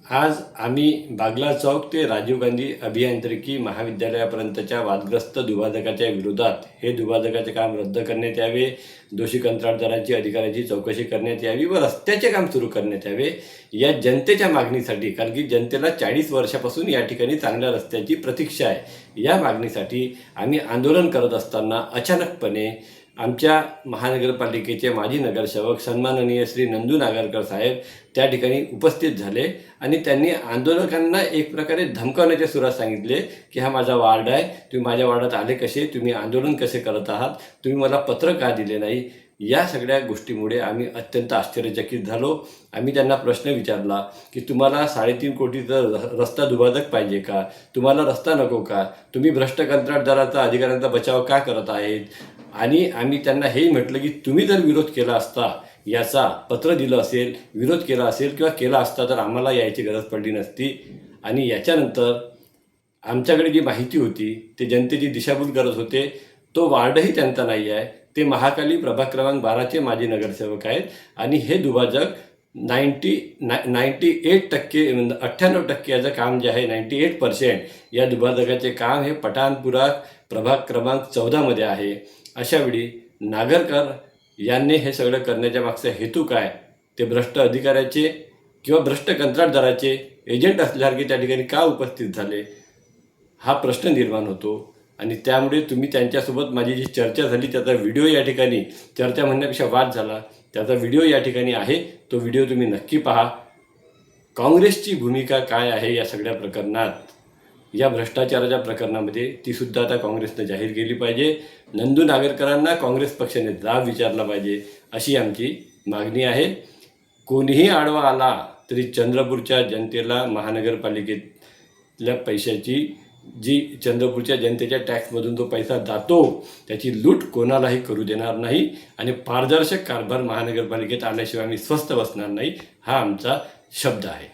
आज आम्ही बागला चौक ते राजीव गांधी अभियांत्रिकी महाविद्यालयापर्यंतच्या वादग्रस्त दुभाजकाच्या विरोधात हे दुभाजकाचे काम रद्द करण्यात यावे, दोषी कंत्राटदारांची अधिकाऱ्याची चौकशी करण्यात यावी व रस्त्याचे काम सुरू करण्यात यावे या जनतेच्या मागणीसाठी, कारण की जनतेला 40 वर्षापासून या ठिकाणी चांगल्या रस्त्याची प्रतीक्षा आहे, या मागणीसाठी आम्ही आंदोलन करत असताना अचानकपणे आमच्या महानगरपालिकेचे माजी नगरसेवक सन्माननीय श्री नंदू नागरकर साहेब त्या ठिकाणी उपस्थित झाले आणि त्यांनी आंदोलकांना एक प्रकारे धमकावण्याच्या सुरात सांगितले की हा माझा वार्ड आहे, तुम्ही माझ्या वार्डात आले कसे, तुम्ही आंदोलन कसे करत आहात, तुम्ही मला पत्र का दिले नाही. या सगळ्या गोष्टीमुळे आम्ही अत्यंत आश्चर्यचकित झालो. आम्ही त्यांना प्रश्न विचारला की तुम्हाला 3.5 कोटीचा रस्ता दुभाजक पाहिजे का, तुम्हाला रस्ता नको का, तुम्ही भ्रष्ट कंत्राटदाराचा अधिकाऱ्यांचा बचाव का करत आहेत. आणि आम्ही त्यांना हेही म्हटलं की तुम्ही जर विरोध केला असता, याचा पत्र दिलं असेल, विरोध केला असेल किंवा केला असता तर आम्हाला यायची गरज पडली नसती. आणि याच्यानंतर आमच्याकडे जी माहिती होती ते जनतेची दिशाभूल करत होते. तो वार्डही त्यांचा नाही आहे, ते महाकाली प्रभाग क्रमांक 12चे माजी नगरसेवक आहेत आणि हे दुभाजक 98% 98% याचं काम जे आहे, 98% या दुभाजकाचे काम हे पठाणपुरा प्रभाग क्रमांक 14मध्ये आहे. अशावेळी नागरकर यांनी हे सगळं करण्याच्या मागचा हेतू काय, ते भ्रष्ट अधिकाऱ्याचे किंवा भ्रष्ट कंत्राटदाराचे एजंट असल्यासारखे त्या ठिकाणी का उपस्थित झाले, हा प्रश्न निर्माण होतो. आणि त्यामुळे तुम्ही त्यांच्यासोबत माझी जी चर्चा झाली त्याचा व्हिडिओ या ठिकाणी, चर्चा म्हणण्यापेक्षा वाद झाला, त्याचा व्हिडिओ या ठिकाणी आहे. तो व्हिडिओ तुम्ही नक्की पहा. काँग्रेसची भूमिका काय आहे या सगळ्या प्रकरणात, या भ्रष्टाचाराच्या प्रकरणामध्ये, तीसुद्धा आता काँग्रेसनं जाहीर केली पाहिजे. नंदू नागरकरांना काँग्रेस पक्षाने जाब विचारला पाहिजे, अशी आमची मागणी आहे. कोणीही आडवा आला तरी चंद्रपूरच्या जनतेला महानगरपालिकेतल्या पैशाची, जी चंद्रपूरच्या जनतेच्या टॅक्समधून जो पैसा जातो त्याची लूट कोणालाही करू देणार नाही आणि पारदर्शक कारभार महानगरपालिकेत आल्याशिवाय आम्ही स्वस्थ बसणार नाही, हा आमचा शब्द आहे.